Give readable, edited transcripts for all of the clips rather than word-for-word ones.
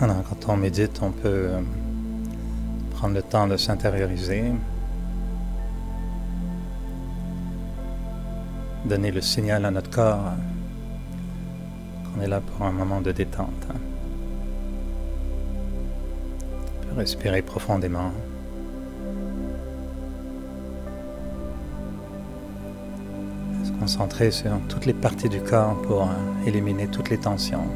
Alors, quand on médite, on peut prendre le temps de s'intérioriser, donner le signal à notre corps qu'on est là pour un moment de détente. On peut respirer profondément. Se concentrer sur toutes les parties du corps pour éliminer toutes les tensions.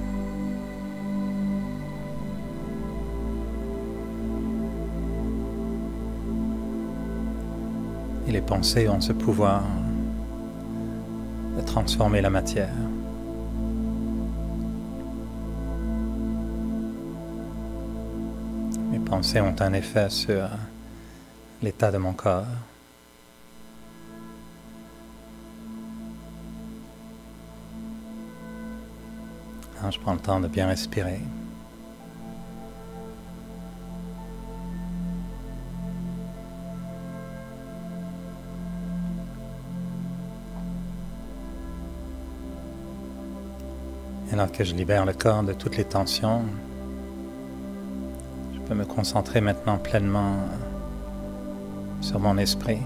Et les pensées ont ce pouvoir de transformer la matière. Mes pensées ont un effet sur l'état de mon corps. Alors, je prends le temps de bien respirer. Alors que je libère le corps de toutes les tensions, je peux me concentrer maintenant pleinement sur mon esprit.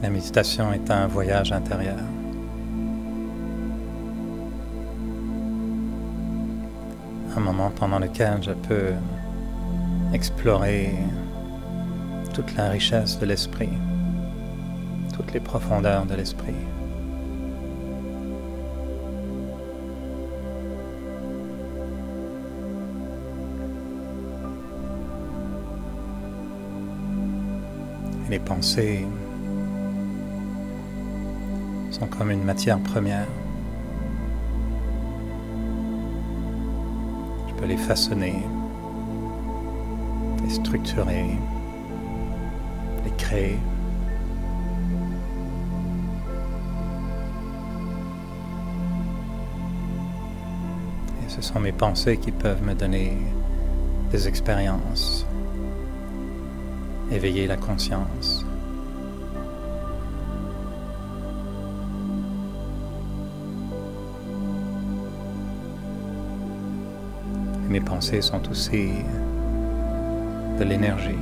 La méditation est un voyage intérieur. Un moment pendant lequel je peux explorer toute la richesse de l'esprit, toutes les profondeurs de l'esprit. Et les pensées sont comme une matière première. Je peux les façonner, les structurer, les créer. Et ce sont mes pensées qui peuvent me donner des expériences, éveiller la conscience. Mes pensées sont aussi de l'énergie,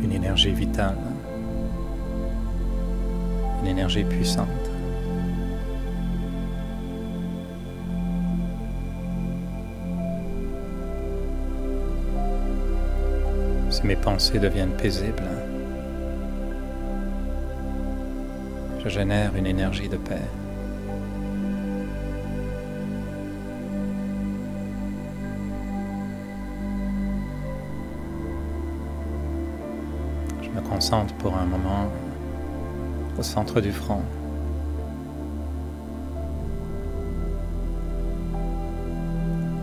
une énergie vitale, une énergie puissante. Si mes pensées deviennent paisibles, je génère une énergie de paix. Je me concentre pour un moment au centre du front.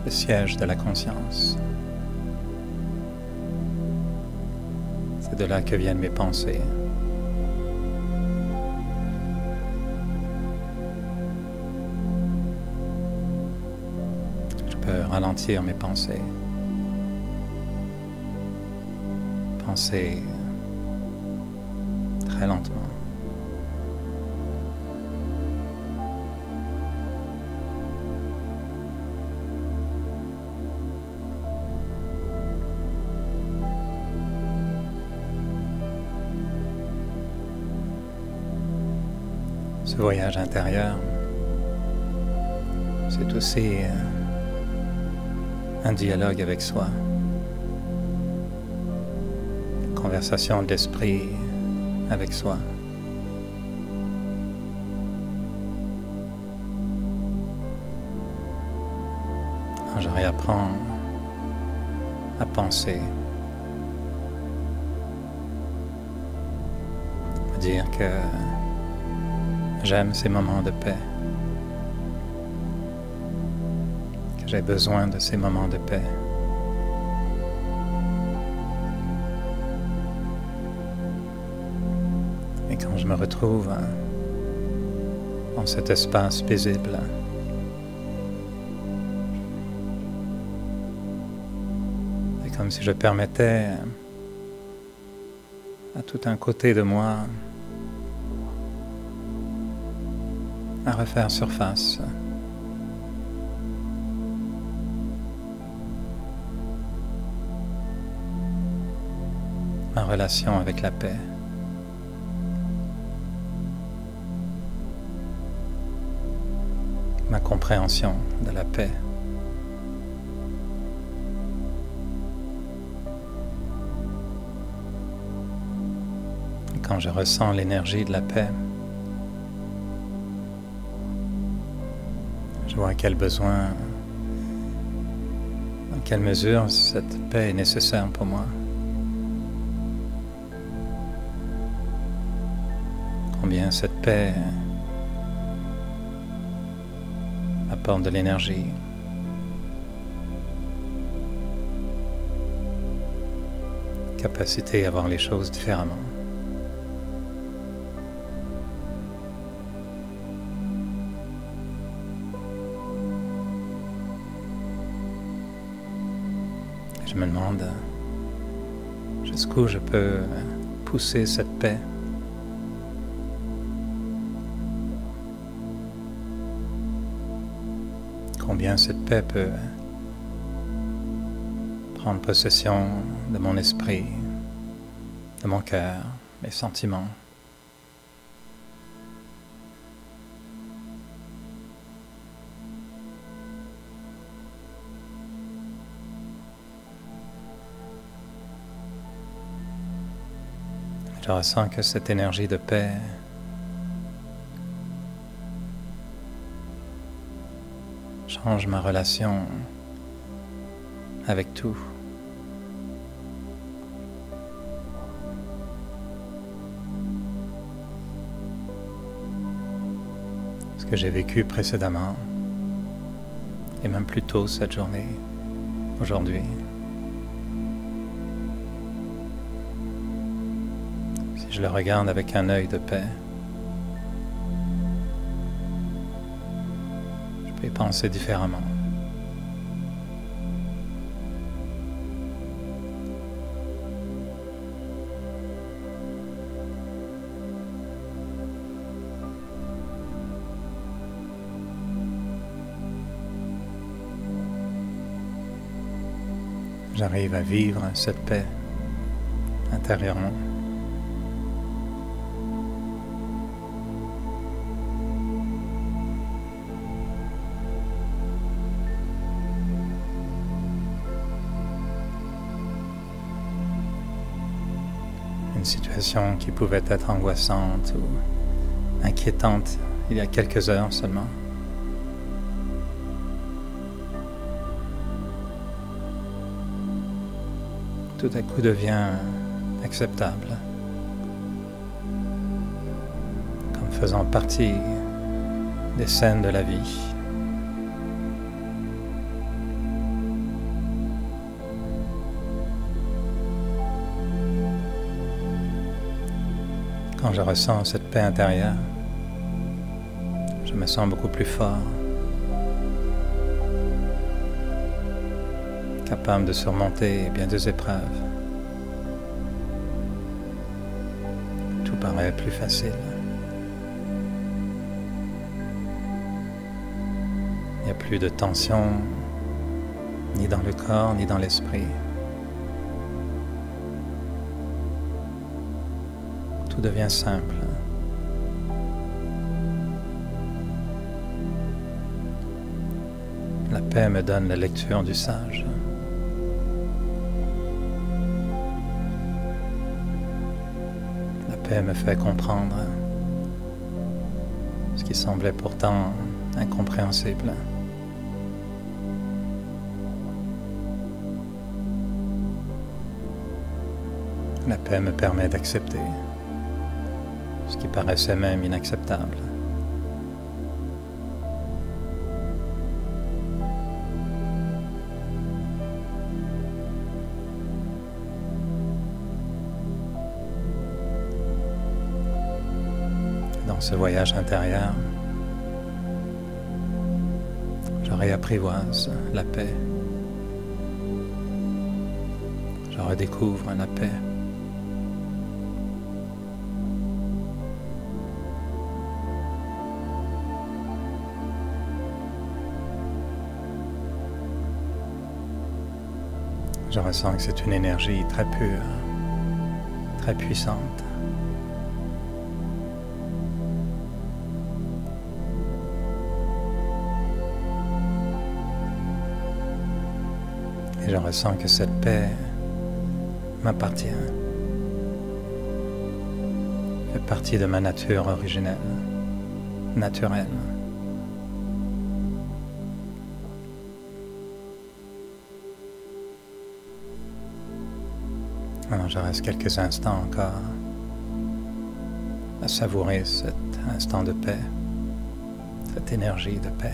Le siège de la conscience. C'est de là que viennent mes pensées. Je peux ralentir mes pensées. Penser très lentement. Ce voyage intérieur, c'est aussi un dialogue avec soi. Une conversation d'esprit avec soi. Alors, je réapprends à penser, à dire que j'aime ces moments de paix, que j'ai besoin de ces moments de paix. Et quand je me retrouve dans cet espace paisible, c'est comme si je permettais à tout un côté de moi à refaire surface. Ma relation avec la paix. Ma compréhension de la paix. Et quand je ressens l'énergie de la paix, je vois à quel besoin, dans quelle mesure cette paix est nécessaire pour moi. Combien cette paix apporte de l'énergie. Capacité à voir les choses différemment. Je me demande jusqu'où je peux pousser cette paix. Combien cette paix peut prendre possession de mon esprit, de mon cœur, mes sentiments. Je ressens que cette énergie de paix change ma relation avec tout. Ce que j'ai vécu précédemment, et même plus tôt cette journée, aujourd'hui. Si je le regarde avec un œil de paix, et penser différemment. J'arrive à vivre cette paix intérieurement. Une situation qui pouvait être angoissante ou inquiétante il y a quelques heures seulement. Tout à coup devient acceptable, comme faisant partie des scènes de la vie. Quand je ressens cette paix intérieure, je me sens beaucoup plus fort, capable de surmonter bien des épreuves. Tout paraît plus facile. Il n'y a plus de tension, ni dans le corps, ni dans l'esprit. Tout devient simple. La paix me donne la lecture du sage. La paix me fait comprendre ce qui semblait pourtant incompréhensible. La paix me permet d'accepter ce qui paraissait même inacceptable. Dans ce voyage intérieur, je réapprivoise la paix. Je redécouvre la paix. Je ressens que c'est une énergie très pure, très puissante. Et je ressens que cette paix m'appartient, fait partie de ma nature originelle, naturelle. Alors je reste quelques instants encore à savourer cet instant de paix, cette énergie de paix.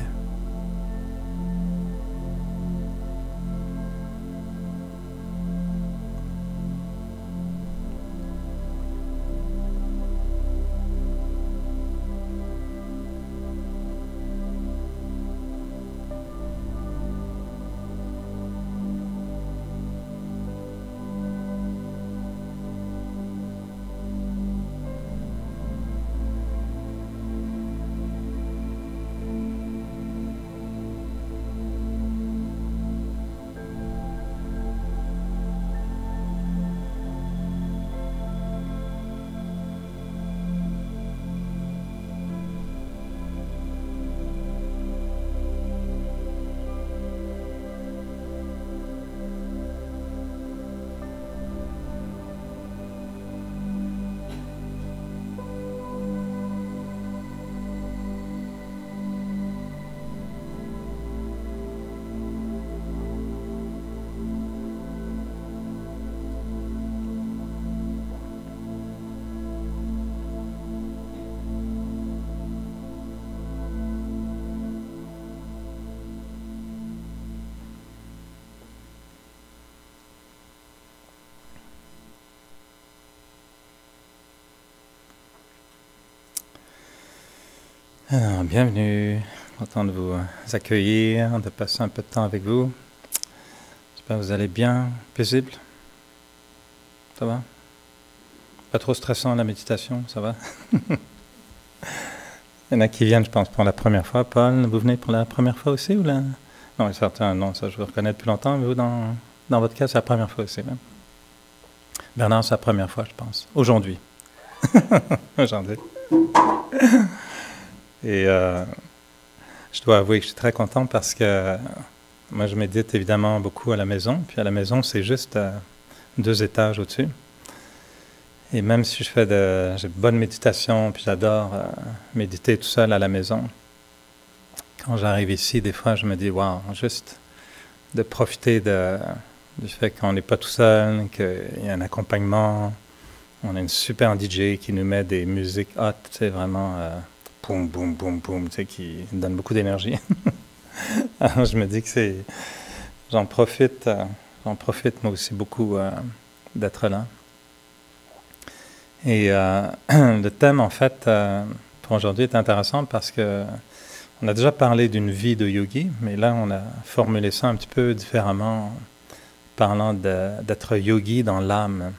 Alors, bienvenue, content de vous accueillir, de passer un peu de temps avec vous. J'espère que vous allez bien, paisible. Ça va? Pas trop stressant la méditation, ça va? Il y en a qui viennent, je pense, pour la première fois. Paul, vous venez pour la première fois aussi ou là? Non, certains, non, ça je vous reconnais depuis longtemps, mais vous, dans votre cas, c'est la première fois aussi même. Bernard, c'est la première fois, je pense. Aujourd'hui. Aujourd'hui. Et je dois avouer que je suis très content parce que moi je médite évidemment beaucoup à la maison. Puis à la maison, c'est juste 2 étages au-dessus. Et même si j'ai de bonnes méditations, puis j'adore méditer tout seul à la maison, quand j'arrive ici, des fois je me dis, waouh, juste de profiter du fait qu'on n'est pas tout seul, qu'il y a un accompagnement, on a une super DJ qui nous met des musiques hot, tu sais, vraiment... boum, boum, boum, boum, tu sais, qui donne beaucoup d'énergie. Alors je me dis que j'en profite moi aussi beaucoup d'être là. Et le thème, en fait, pour aujourd'hui est intéressant parce que on a déjà parlé d'une vie de yogi, mais là, on a formulé ça un petit peu différemment, parlant d'être yogi dans l'âme.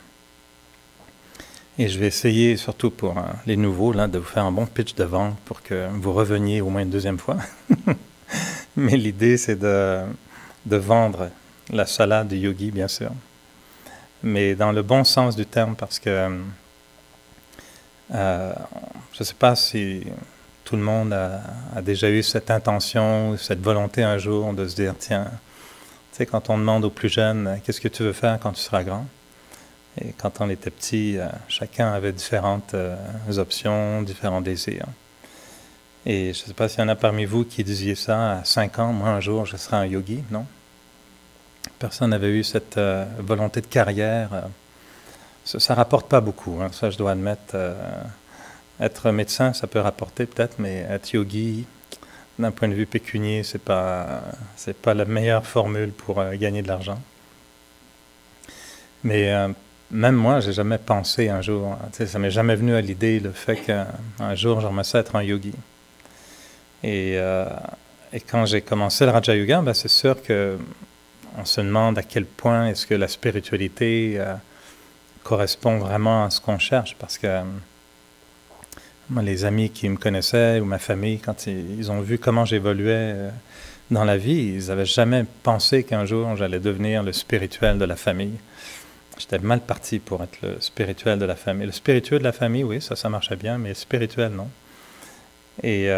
Et je vais essayer, surtout pour les nouveaux, là, de vous faire un bon pitch de vente pour que vous reveniez au moins une 2e fois. Mais l'idée, c'est de vendre la salade de yogi, bien sûr. Mais dans le bon sens du terme, parce que je ne sais pas si tout le monde a déjà eu cette intention, cette volonté un jour de se dire, tiens, tu sais, quand on demande aux plus jeunes, qu'est-ce que tu veux faire quand tu seras grand? Et quand on était petit, chacun avait différentes options, différents désirs. Et je ne sais pas s'il y en a parmi vous qui disiez ça à 5 ans, moi un jour je serai un yogi, non? Personne n'avait eu cette volonté de carrière. Ça ne rapporte pas beaucoup, hein, ça je dois admettre. Être médecin, ça peut rapporter peut-être, mais être yogi, d'un point de vue pécunier, c'est pas la meilleure formule pour gagner de l'argent. Mais même moi, j'ai jamais pensé un jour, ça m'est jamais venu à l'idée le fait qu'un jour j'aimerais ça être un yogi. Et quand j'ai commencé le Raja Yoga, ben c'est sûr qu'on se demande à quel point est-ce que la spiritualité correspond vraiment à ce qu'on cherche, parce que moi, les amis qui me connaissaient ou ma famille, quand ils ont vu comment j'évoluais dans la vie, ils n'avaient jamais pensé qu'un jour j'allais devenir le spirituel de la famille. J'étais mal parti pour être le spirituel de la famille. Le spirituel de la famille, oui, ça marchait bien, mais spirituel, non. Et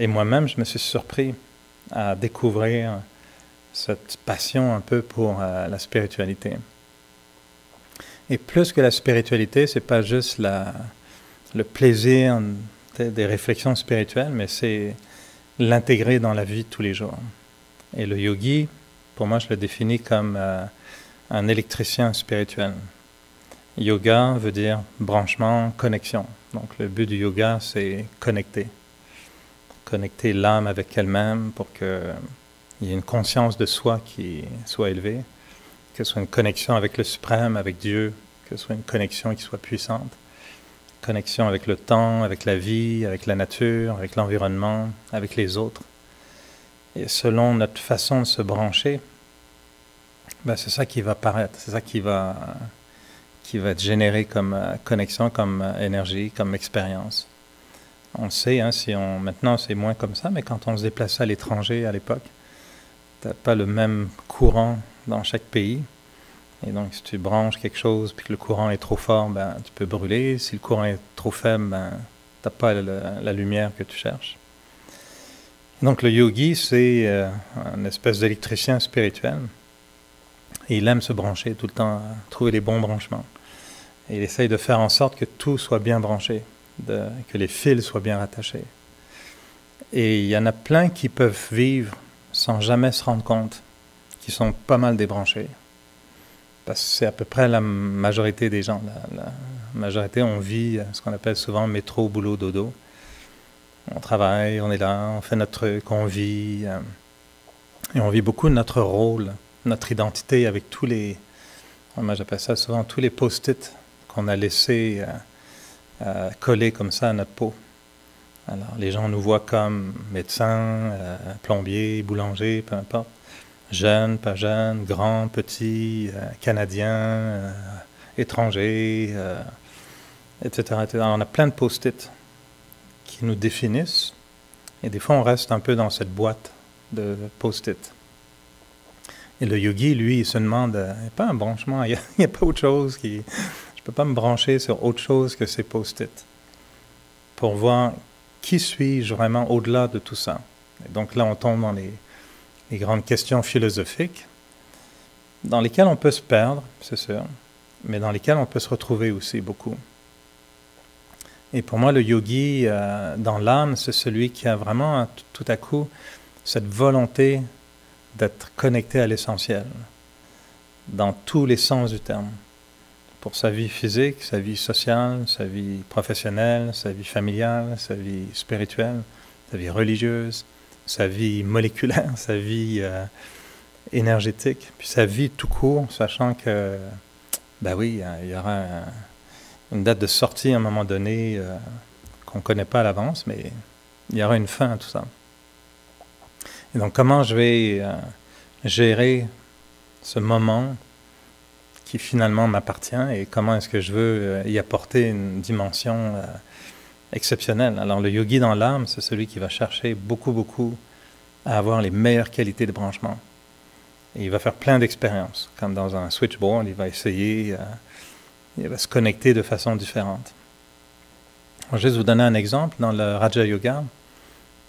moi-même, je me suis surpris à découvrir cette passion un peu pour la spiritualité. Et plus que la spiritualité, c'est pas juste le plaisir des réflexions spirituelles, mais c'est l'intégrer dans la vie de tous les jours. Et le yogi, pour moi, je le définis comme un électricien spirituel. Yoga veut dire branchement, connexion. Donc le but du yoga, c'est connecter. Connecter l'âme avec elle-même pour qu'il y ait une conscience de soi qui soit élevée, que ce soit une connexion avec le suprême, avec Dieu, que ce soit une connexion qui soit puissante. Connexion avec le temps, avec la vie, avec la nature, avec l'environnement, avec les autres. Et selon notre façon de se brancher, c'est ça qui va paraître, c'est ça qui va être généré comme connexion, comme énergie, comme expérience. On le sait, maintenant c'est moins comme ça, mais quand on se déplaçait à l'étranger à l'époque, tu n'as pas le même courant dans chaque pays. Et donc, si tu branches quelque chose puis que le courant est trop fort, tu peux brûler. Si le courant est trop faible, tu n'as pas la lumière que tu cherches. Donc, le yogi, c'est une espèce d'électricien spirituel. Et il aime se brancher tout le temps, trouver les bons branchements. Et il essaye de faire en sorte que tout soit bien branché, que les fils soient bien rattachés. Et il y en a plein qui peuvent vivre sans jamais se rendre compte, qui sont pas mal débranchés. Parce que c'est à peu près la majorité des gens. La majorité, on vit ce qu'on appelle souvent métro, boulot, dodo. On travaille, on est là, on fait notre truc, on vit. Et on vit beaucoup notre rôle, notre identité avec tous les... Moi, j'appelle ça souvent tous les post-it qu'on a laissés coller comme ça à notre peau. Alors, les gens nous voient comme médecins, plombiers, boulangers, peu importe. Jeunes, pas jeunes, grands, petits, canadiens, étrangers, etc., etc. On a plein de post-it qui nous définissent. Et des fois, on reste un peu dans cette boîte de post-it. Et le yogi, lui, il se demande, il n'y a pas un branchement, il n'y a pas autre chose qui... Je ne peux pas me brancher sur autre chose que ces post-it pour voir qui suis-je vraiment au-delà de tout ça. Et donc là, on tombe dans les grandes questions philosophiques dans lesquelles on peut se perdre, c'est sûr, mais dans lesquelles on peut se retrouver aussi beaucoup. Et pour moi, le yogi, dans l'âme, c'est celui qui a vraiment tout à coup cette volonté d'être connecté à l'essentiel, dans tous les sens du terme, pour sa vie physique, sa vie sociale, sa vie professionnelle, sa vie familiale, sa vie spirituelle, sa vie religieuse, sa vie moléculaire, sa vie énergétique, puis sa vie tout court, sachant que, oui, il y aura une date de sortie à un moment donné qu'on ne connaît pas à l'avance, mais il y aura une fin à tout ça. Et donc, comment je vais gérer ce moment qui finalement m'appartient et comment est-ce que je veux y apporter une dimension exceptionnelle. Alors, le yogi dans l'âme, c'est celui qui va chercher beaucoup à avoir les meilleures qualités de branchement. Et il va faire plein d'expériences. Comme dans un switchboard, il va essayer, il va se connecter de façon différente. Je vais juste vous donner un exemple. Dans le Raja Yoga,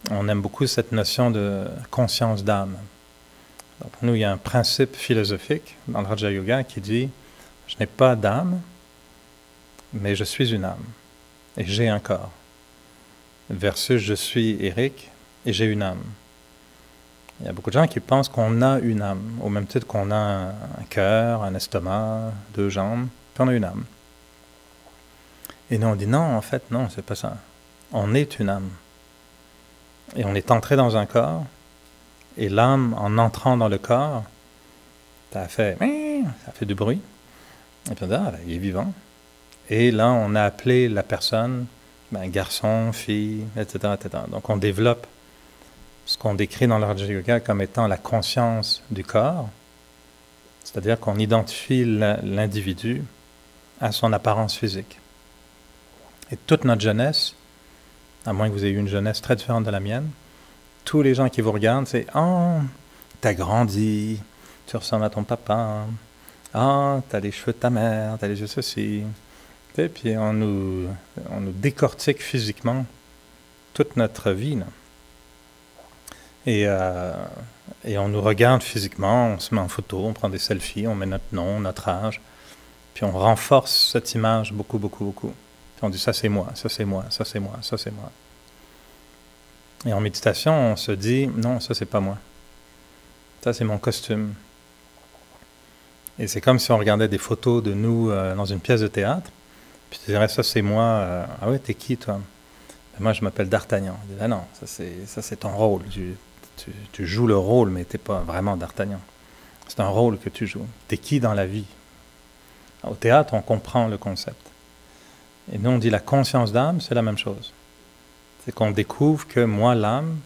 on aime beaucoup cette notion de conscience d'âme. Donc, pour nous, il y a un principe philosophique dans le Raja Yoga qui dit « Je n'ai pas d'âme, mais je suis une âme, et j'ai un corps. » Versus « Je suis Eric, et j'ai une âme. » Il y a beaucoup de gens qui pensent qu'on a une âme, au même titre qu'on a un cœur, un estomac, 2 jambes, puis on a une âme. Et nous, on dit non, en fait, non, c'est pas ça. On est une âme. Et on est entré dans un corps, et l'âme, en entrant dans le corps, ça fait du bruit. Et puis on dit, il est vivant. Et là, on a appelé la personne garçon, fille, etc., etc. Donc on développe ce qu'on décrit dans le Raja Yoga comme étant la conscience du corps, c'est-à-dire qu'on identifie l'individu à son apparence physique. Et toute notre jeunesse, à moins que vous ayez eu une jeunesse très différente de la mienne, tous les gens qui vous regardent, c'est « Oh, t'as grandi, tu ressembles à ton papa. Ah, t'as les cheveux de ta mère, t'as les yeux ceci. » Et puis on nous décortique physiquement toute notre vie. Là. Et on nous regarde physiquement, on se met en photo, on prend des selfies, on met notre nom, notre âge. Puis on renforce cette image beaucoup, beaucoup, beaucoup. Puis on dit ça c'est moi, ça c'est moi, ça c'est moi, ça c'est moi. Et en méditation, on se dit non, ça c'est pas moi. Ça c'est mon costume. Et c'est comme si on regardait des photos de nous dans une pièce de théâtre. Puis tu dirais ça c'est moi. Ah ouais, t'es qui toi? Ben, moi je m'appelle D'Artagnan. Je dis, ah non, ça c'est ton rôle. Tu joues le rôle, mais t'es pas vraiment D'Artagnan. C'est un rôle que tu joues. T'es qui dans la vie? Au théâtre, on comprend le concept. Et nous, on dit la conscience d'âme, c'est la même chose. C'est qu'on découvre que moi, l'âme,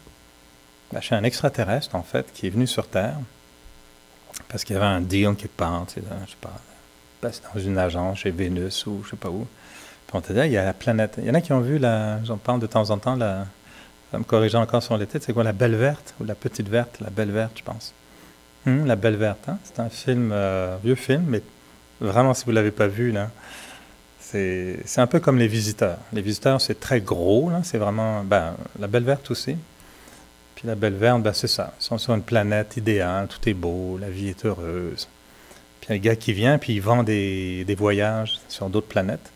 ben, je suis un extraterrestre, en fait, qui est venu sur Terre, parce qu'il y avait un deal quelque part, tu sais, je sais pas, dans une agence, chez Vénus, ou je sais pas où. Puis on te dit, il y a la planète. Il y en a qui ont vu, j'en parle de temps en temps, ça me corrige encore sur les têtes, c'est quoi, la Belle Verte, ou la Petite Verte, la Belle Verte, je pense. La Belle Verte, hein? C'est un film, vieux film, mais vraiment, si vous ne l'avez pas vu, là, c'est un peu comme Les Visiteurs. Les Visiteurs, c'est très gros, là, c'est vraiment... Ben, la Belle Verte aussi. Puis la Belle Verte, ben, c'est ça. Ils sont sur une planète idéale, tout est beau, la vie est heureuse. Puis il y a un gars qui vient, puis il vend des voyages sur d'autres planètes.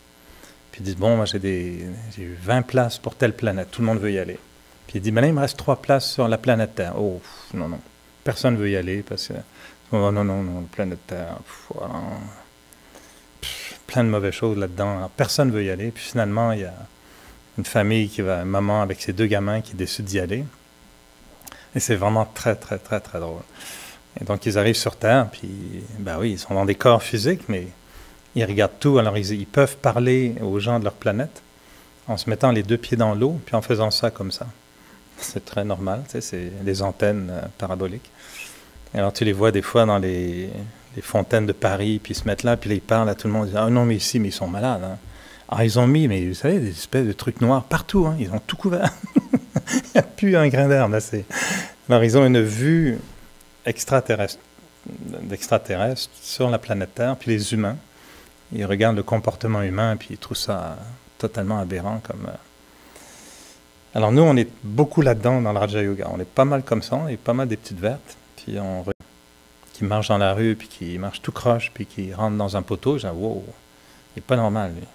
Puis il dit, bon, moi j'ai eu 20 places pour telle planète, tout le monde veut y aller. Puis il dit, maintenant il me reste 3 places sur la planète Terre. Oh, non, non, personne ne veut y aller, parce que... Oh, non, non, non, la planète Terre, voilà. Plein de mauvaises choses là-dedans. Alors, personne ne veut y aller. Puis finalement, il y a une famille une maman avec ses 2 gamins qui décident d'y aller. Et c'est vraiment très, très, très, très drôle. Et donc, ils arrivent sur Terre, puis, ben oui, ils sont dans des corps physiques, mais ils regardent tout. Alors, ils peuvent parler aux gens de leur planète en se mettant les 2 pieds dans l'eau, puis en faisant ça comme ça. C'est très normal, tu sais, c'est des antennes paraboliques. Et alors, tu les vois des fois dans les fontaines de Paris, puis ils se mettent là, puis là, ils parlent à tout le monde. Ils disent, ah non, mais ici, mais ils sont malades. Hein. Alors, ils ont mis, mais vous savez, des espèces de trucs noirs partout. Hein. Ils ont tout couvert. Il n'y a plus un grain d'herbe. Là, alors, ils ont une vue d'extraterrestre sur la planète Terre, puis les humains. Ils regardent le comportement humain, puis ils trouvent ça totalement aberrant. Alors, nous, on est beaucoup là-dedans dans le Raja Yoga. On est pas mal comme ça, on est pas mal des petites vertes. Puis qui marche dans la rue, puis qui marche tout croche, puis qui rentre dans un poteau, je dis, wow, il n'est pas normal, lui.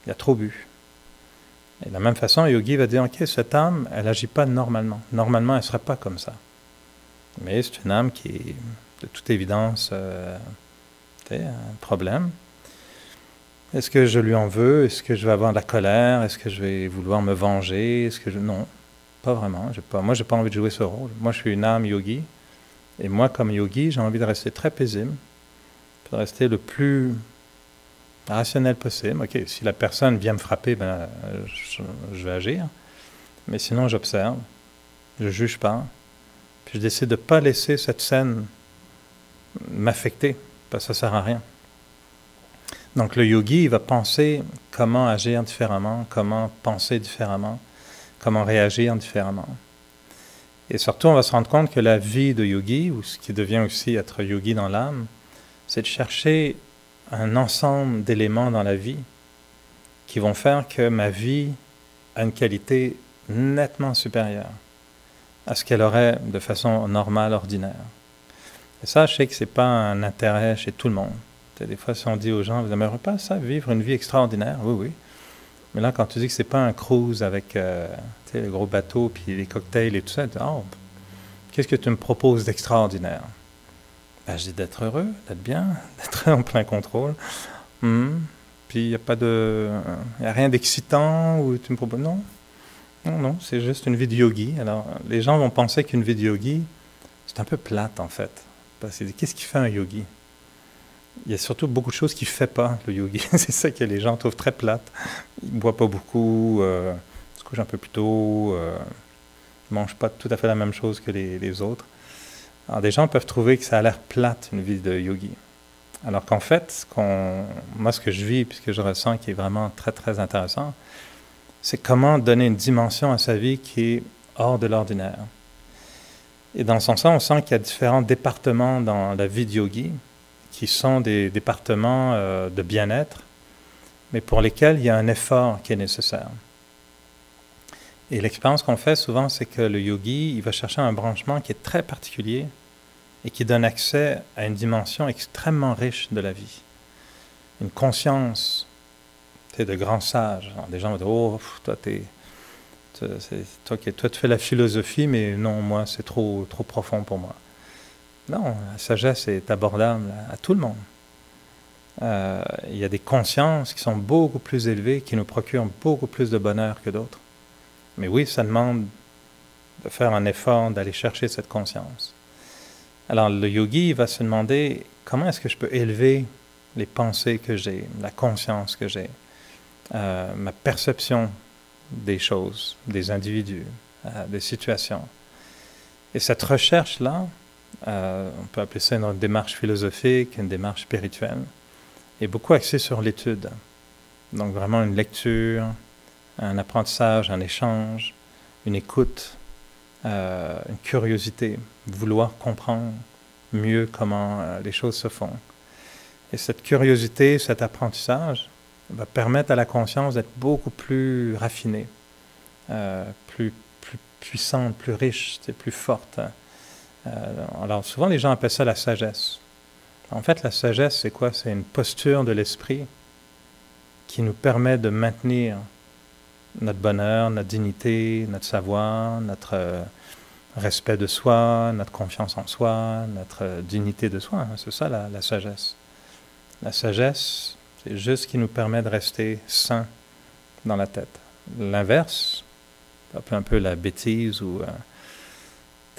Il a trop bu. Et de la même façon, le yogi va dire, ok, cette âme, elle n'agit pas normalement. Normalement, elle ne serait pas comme ça. Mais c'est une âme qui est, de toute évidence, un problème. Est-ce que je lui en veux? Est-ce que je vais avoir de la colère? Est-ce que je vais vouloir me venger? Non, pas vraiment. Moi, je n'ai pas envie de jouer ce rôle. Moi, je suis une âme yogi. Et moi, comme yogi, j'ai envie de rester très paisible, de rester le plus rationnel possible. Ok, si la personne vient me frapper, ben, je vais agir. Mais sinon, j'observe, je ne juge pas. Puis je décide de ne pas laisser cette scène m'affecter, parce que ça ne sert à rien. Donc le yogi, il va penser comment agir différemment, comment penser différemment, comment réagir différemment. Et surtout, on va se rendre compte que la vie de yogi, ou ce qui devient aussi être yogi dans l'âme, c'est de chercher un ensemble d'éléments dans la vie qui vont faire que ma vie a une qualité nettement supérieure à ce qu'elle aurait de façon normale, ordinaire. Et ça, je sais que ce n'est pas un intérêt chez tout le monde. Des fois, si on dit aux gens, vous n'aimeriez pas ça, vivre une vie extraordinaire? Oui, oui. Mais là, quand tu dis que ce n'est pas un cruise avec le gros bateau, puis les cocktails et tout ça, tu dis, oh, qu'est-ce que tu me proposes d'extraordinaire? Ben, je dis d'être heureux, d'être bien, d'être en plein contrôle. Puis il n'y a rien d'excitant où tu me proposes. Non, non, non, c'est juste une vie de yogi. Alors, les gens vont penser qu'une vie de yogi, c'est un peu plate en fait. Parce que qu'est-ce qui fait un yogi? Il y a surtout beaucoup de choses qu'il ne fait pas, le yogi. C'est ça que les gens trouvent très plate. Il ne boit pas beaucoup, se couche un peu plus tôt, ne mange pas tout à fait la même chose que les autres. Alors, des gens peuvent trouver que ça a l'air plate, une vie de yogi. Alors qu'en fait, moi, ce que je vis, puisque je ressens qui est vraiment très, très intéressant, c'est comment donner une dimension à sa vie qui est hors de l'ordinaire. Et dans ce sens-là, on sent qu'il y a différents départements dans la vie de yogi qui sont des départements de bien-être, mais pour lesquels il y a un effort qui est nécessaire. Et l'expérience qu'on fait souvent, c'est que le yogi, il va chercher un branchement qui est très particulier et qui donne accès à une dimension extrêmement riche de la vie. Une conscience de grands sages. Alors, des gens vont dire « Oh, toi, toi, tu fais la philosophie, mais non, moi, c'est trop profond pour moi. » Non, la sagesse est abordable à tout le monde. Il y a des consciences qui sont beaucoup plus élevées, qui nous procurent beaucoup plus de bonheur que d'autres. Mais oui, ça demande de faire un effort, d'aller chercher cette conscience. Alors le yogi va se demander comment est-ce que je peux élever les pensées que j'ai, la conscience que j'ai, ma perception des choses, des individus, des situations. Et cette recherche-là, on peut appeler ça une démarche philosophique, une démarche spirituelle, est beaucoup axée sur l'étude. Donc vraiment une lecture, un apprentissage, un échange, une écoute, une curiosité, vouloir comprendre mieux comment les choses se font. Et cette curiosité, cet apprentissage va permettre à la conscience d'être beaucoup plus raffinée, plus puissante, plus riche, plus forte. Alors souvent les gens appellent ça la sagesse. En fait, la sagesse, c'est quoi? C'est une posture de l'esprit qui nous permet de maintenir notre bonheur, notre dignité, notre savoir, notre respect de soi, notre confiance en soi, notre dignité de soi. C'est ça la sagesse. La sagesse, c'est juste ce qui nous permet de rester sain dans la tête. L'inverse, un peu la bêtise ou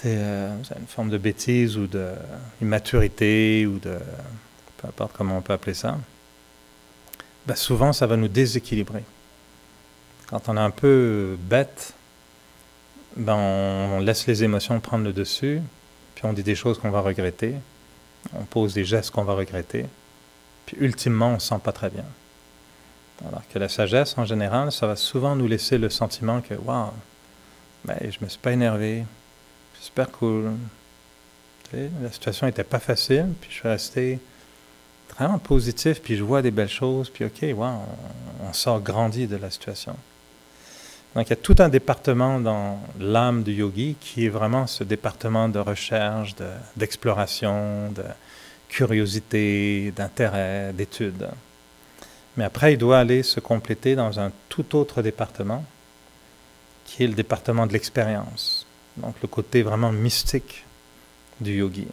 une forme de bêtise ou d'immaturité ou de peu importe comment on peut appeler ça, ben souvent ça va nous déséquilibrer. Quand on est un peu bête, ben on laisse les émotions prendre le dessus, puis on dit des choses qu'on va regretter, on pose des gestes qu'on va regretter, puis ultimement on ne se sent pas très bien. Alors que la sagesse en général, ça va souvent nous laisser le sentiment que « Waouh, ben, je ne me suis pas énervé, c'est super cool. » La situation n'était pas facile, puis je suis resté vraiment positif, puis je vois des belles choses, puis ok, wow, on sort grandi de la situation. Donc il y a tout un département dans l'âme du yogi qui est vraiment ce département de recherche, d'exploration, de curiosité, d'intérêt, d'étude. Mais après, il doit aller se compléter dans un tout autre département, qui est le département de l'expérience. Donc le côté vraiment mystique du yogi.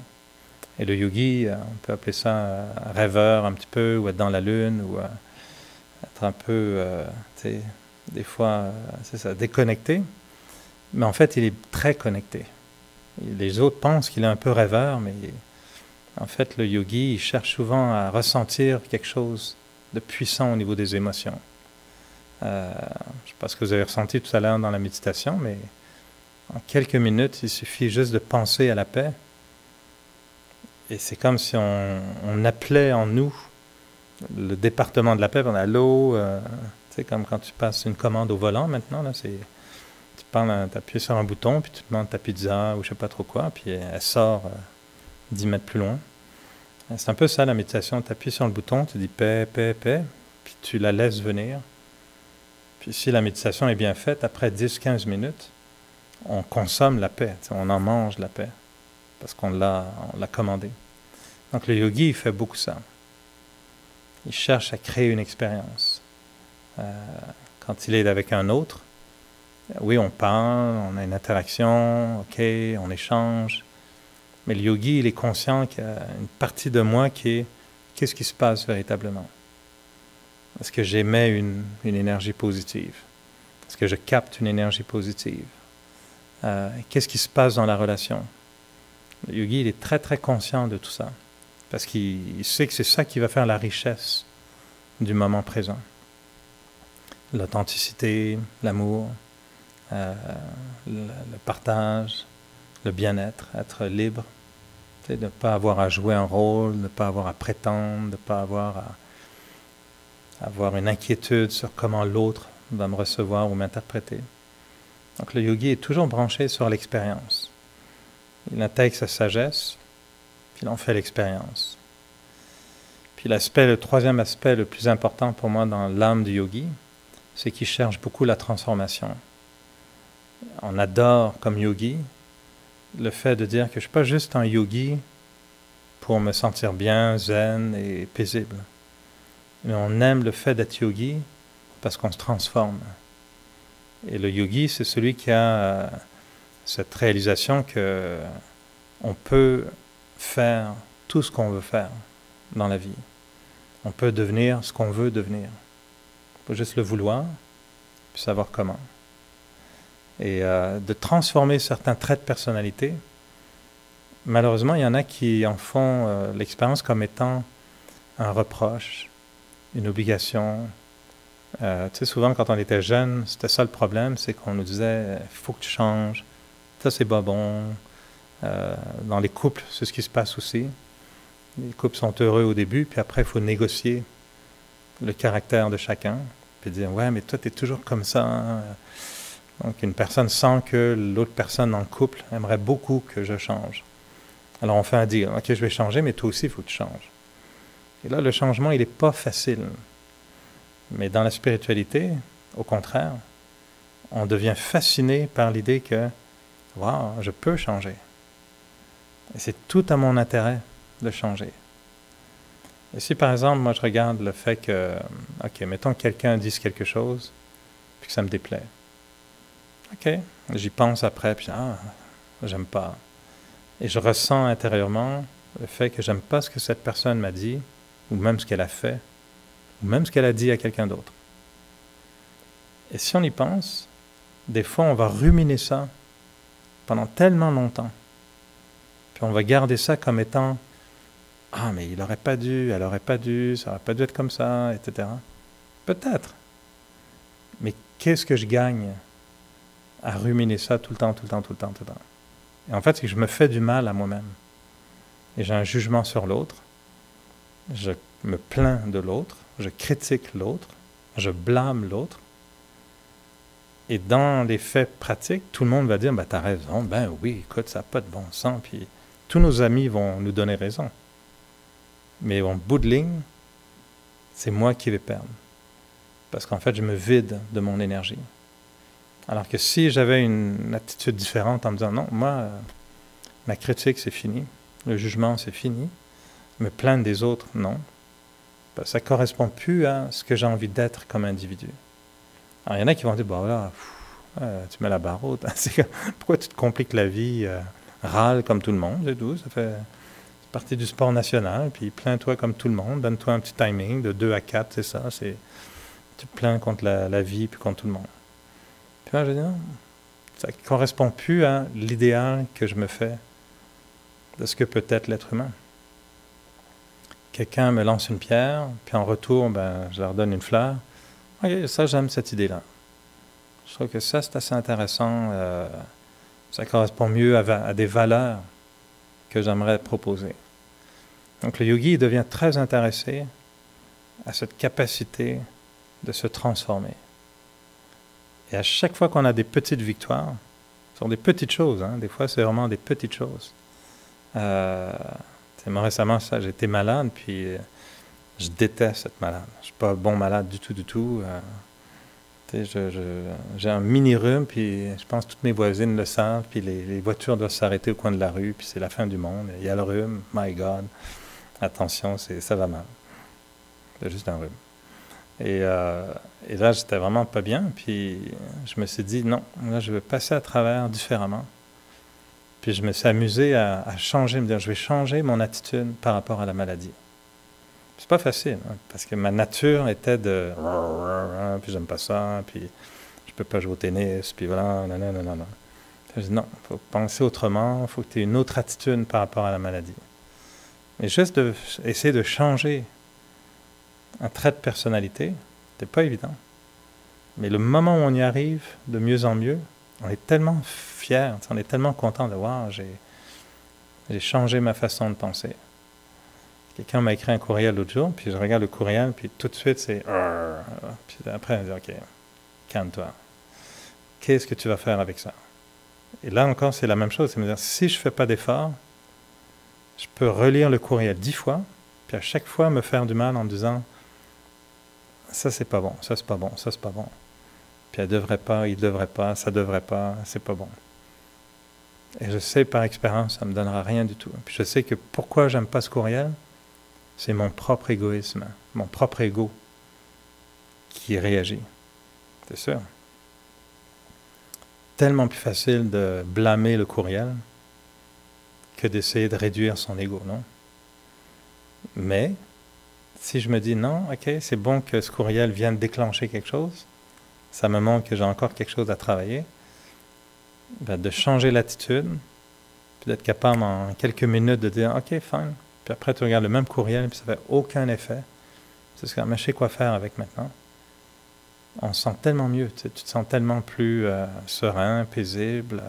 Et le yogi, on peut appeler ça rêveur un petit peu, ou être dans la lune, ou être un peu, des fois, c'est ça, déconnecté. Mais en fait, il est très connecté. Les autres pensent qu'il est un peu rêveur, mais en fait, le yogi, il cherche souvent à ressentir quelque chose de puissant au niveau des émotions. Je ne sais pas ce que vous avez ressenti tout à l'heure dans la méditation, mais en quelques minutes, il suffit juste de penser à la paix. Et c'est comme si on appelait en nous le département de la paix. On a l'eau, c'est comme quand tu passes une commande au volant maintenant. Là, tu appuies sur un bouton, puis tu demandes ta pizza ou je ne sais pas trop quoi, puis elle sort 10 mètres plus loin. C'est un peu ça la méditation. Tu appuies sur le bouton, tu dis paix, paix, paix, puis tu la laisses venir. Puis si la méditation est bien faite, après 10-15 minutes, on consomme la paix, on en mange la paix, parce qu'on l'a commandé. Donc le yogi, il fait beaucoup ça. Il cherche à créer une expérience. Quand il est avec un autre, oui, on parle, on a une interaction, ok, on échange, mais le yogi, il est conscient qu'il y a une partie de moi qui est qu'est-ce qui se passe véritablement? Est-ce que j'émets une énergie positive? Est-ce que je capte une énergie positive? Qu'est-ce qui se passe dans la relation? Le yogi, il est très très conscient de tout ça, parce qu'il sait que c'est ça qui va faire la richesse du moment présent. L'authenticité, l'amour, le partage, le bien-être, être libre, de ne pas avoir à jouer un rôle, de ne pas avoir à prétendre, de ne pas avoir à avoir une inquiétude sur comment l'autre va me recevoir ou m'interpréter. Donc le yogi est toujours branché sur l'expérience. il intègre sa sagesse, puis il en fait l'expérience. Puis le troisième aspect le plus important pour moi dans l'âme du yogi, c'est qu'il cherche beaucoup la transformation. On adore comme yogi le fait de dire que je ne suis pas juste un yogi pour me sentir bien, zen et paisible. Mais on aime le fait d'être yogi parce qu'on se transforme. Et le yogi, c'est celui qui a cette réalisation qu'on peut faire tout ce qu'on veut faire dans la vie. On peut devenir ce qu'on veut devenir. Il faut juste le vouloir, puis savoir comment. Et de transformer certains traits de personnalité, malheureusement, il y en a qui en font l'expérience comme étant un reproche, une obligation. Tu sais, souvent, quand on était jeune, c'était ça le problème, c'est qu'on nous disait « il faut que tu changes, ça c'est pas bon ». Dans les couples, c'est ce qui se passe aussi. Les couples sont heureux au début, puis après, il faut négocier le caractère de chacun, puis dire « ouais, mais toi, tu es toujours comme ça hein. ». Donc, une personne sent que l'autre personne dans le couple aimerait beaucoup que je change. Alors, on fait un deal. « Ok, je vais changer, mais toi aussi, il faut que tu changes. » Et là, le changement, il n'est pas facile. Mais dans la spiritualité, au contraire, on devient fasciné par l'idée que « wow, je peux changer. » Et c'est tout à mon intérêt de changer. Et si, par exemple, moi, je regarde le fait que, ok, mettons que quelqu'un dise quelque chose, puis que ça me déplaît. Ok, j'y pense après, puis j'aime pas. Et je ressens intérieurement le fait que j'aime pas ce que cette personne m'a dit, ou même ce qu'elle a fait, ou même ce qu'elle a dit à quelqu'un d'autre. Et si on y pense, des fois, on va ruminer ça pendant tellement longtemps. Puis on va garder ça comme étant « ah, mais il n'aurait pas dû, elle n'aurait pas dû, ça n'aurait pas dû être comme ça, etc. » Peut-être. Mais qu'est-ce que je gagne à ruminer ça tout le temps, tout le temps, tout le temps, tout le temps? Et en fait, c'est que je me fais du mal à moi-même. Et j'ai un jugement sur l'autre. Je me plains de l'autre. Je critique l'autre. Je blâme l'autre. Et dans les faits pratiques, tout le monde va dire « t'as raison, ben oui, écoute, ça n'a pas de bon sens. » Puis tous nos amis vont nous donner raison. Mais en bout de ligne, c'est moi qui vais perdre. Parce qu'en fait, je me vide de mon énergie. Alors que si j'avais une attitude différente en me disant « non, moi, ma critique, c'est fini. Le jugement, c'est fini. Me plaindre des autres, non. » Ça ne correspond plus à ce que j'ai envie d'être comme individu. Alors, il y en a qui vont dire, voilà, tu mets la barre haute. Pourquoi tu te compliques la vie, râle comme tout le monde, c'est tout. Ça fait partie du sport national, puis plains-toi comme tout le monde, donne-toi un petit timing de 2 à 4, c'est ça. Tu te plains contre la vie, puis contre tout le monde. Puis là, je dis, non, ça ne correspond plus à l'idéal que je me fais de ce que peut être l'être humain. Quelqu'un me lance une pierre, puis en retour, je leur donne une fleur. Ok, ça, j'aime cette idée-là. Je trouve que ça, c'est assez intéressant. Ça correspond mieux à des valeurs que j'aimerais proposer. Donc, le yogi devient très intéressé à cette capacité de se transformer. Et à chaque fois qu'on a des petites victoires, ce sont des petites choses, hein, des fois, c'est vraiment des petites choses. Moi, récemment, j'étais malade, puis je déteste être malade. Je ne suis pas bon malade du tout. J'ai un mini-rhume, puis je pense que toutes mes voisines le savent, puis les voitures doivent s'arrêter au coin de la rue, puis c'est la fin du monde. Il y a le rhume, my God, attention, ça va mal. C'est juste un rhume. Et là, j'étais vraiment pas bien, puis je me suis dit, non, là, je vais passer à travers différemment. Puis je me suis amusé à changer, me dire, je vais changer mon attitude par rapport à la maladie. C'est pas facile, hein, parce que ma nature était de... puis j'aime pas ça, puis je peux pas jouer au tennis, puis voilà, non. Je dis non, il faut penser autrement, il faut que tu aies une autre attitude par rapport à la maladie. Et juste essayer de changer un trait de personnalité, c'est pas évident. Mais le moment où on y arrive de mieux en mieux, on est tellement fiers, on est tellement content de voir, j'ai changé ma façon de penser. Quelqu'un m'a écrit un courriel l'autre jour, puis je regarde le courriel, puis tout de suite c'est... Puis après, on dit, OK, calme-toi. Qu'est-ce que tu vas faire avec ça? Et là encore, c'est la même chose. C'est-à-dire, si je ne fais pas d'effort, je peux relire le courriel 10 fois, puis à chaque fois me faire du mal en me disant « ça c'est pas bon, ça c'est pas bon, ça c'est pas bon ». Puis elle devrait pas, il devrait pas, ça devrait pas, c'est pas bon. Et je sais par expérience, ça me donnera rien du tout. Puis je sais que pourquoi j'aime pas ce courriel, c'est mon propre égoïsme, mon propre ego qui réagit. C'est sûr. Tellement plus facile de blâmer le courriel que d'essayer de réduire son ego, non? Mais si je me dis non, ok, c'est bon que ce courriel vienne déclencher quelque chose, ça me montre que j'ai encore quelque chose à travailler, ben de changer l'attitude, puis d'être capable en quelques minutes de dire ok, fine, puis après tu regardes le même courriel, puis ça fait aucun effet. C'est ce que je sais quoi faire avec maintenant. On se sent tellement mieux, tu te sens tellement plus serein, paisible,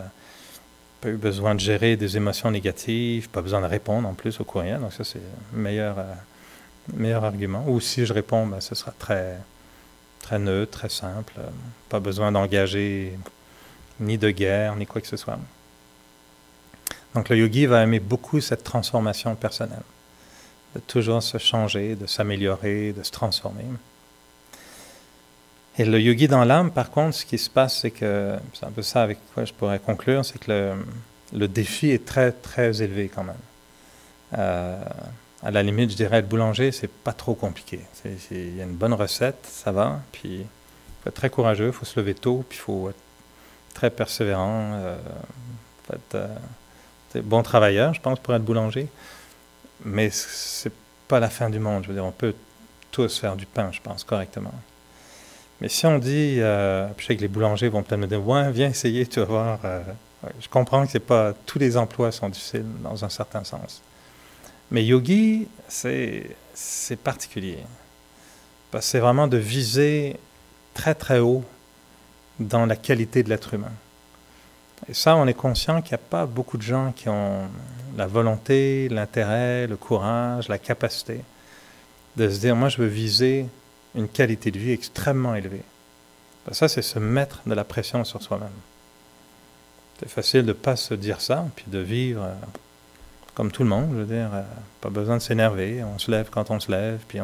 pas eu besoin de gérer des émotions négatives, pas besoin de répondre en plus au courriel, donc ça c'est le meilleur argument. Ou si je réponds, ben, ce sera très neutre, très simple, pas besoin d'engager ni de guerre, ni quoi que ce soit. Donc le yogi va aimer beaucoup cette transformation personnelle, de toujours se changer, de s'améliorer, de se transformer. Et le yogi dans l'âme, par contre, ce qui se passe, c'est que, c'est un peu ça avec quoi je pourrais conclure, c'est que le défi est très, très élevé quand même. À la limite, je dirais, le boulanger, c'est pas trop compliqué. Il y a une bonne recette, ça va, puis il faut être très courageux, il faut se lever tôt, puis il faut être très persévérant, bon travailleur, je pense, pour être boulanger. Mais c'est pas la fin du monde, je veux dire, on peut tous faire du pain, je pense, correctement. Mais si on dit, je sais que les boulangers vont peut-être me dire, ouais, viens essayer, tu vas voir. Je comprends que c'est pas tous les emplois sont difficiles dans un certain sens. Mais yogi, c'est particulier. Parce que c'est vraiment de viser très très haut dans la qualité de l'être humain. Et ça, on est conscient qu'il n'y a pas beaucoup de gens qui ont la volonté, l'intérêt, le courage, la capacité de se dire, moi je veux viser une qualité de vie extrêmement élevée. Ça, c'est se mettre de la pression sur soi-même. C'est facile de ne pas se dire ça, puis de vivre comme tout le monde, je veux dire, pas besoin de s'énerver, on se lève quand on se lève, puis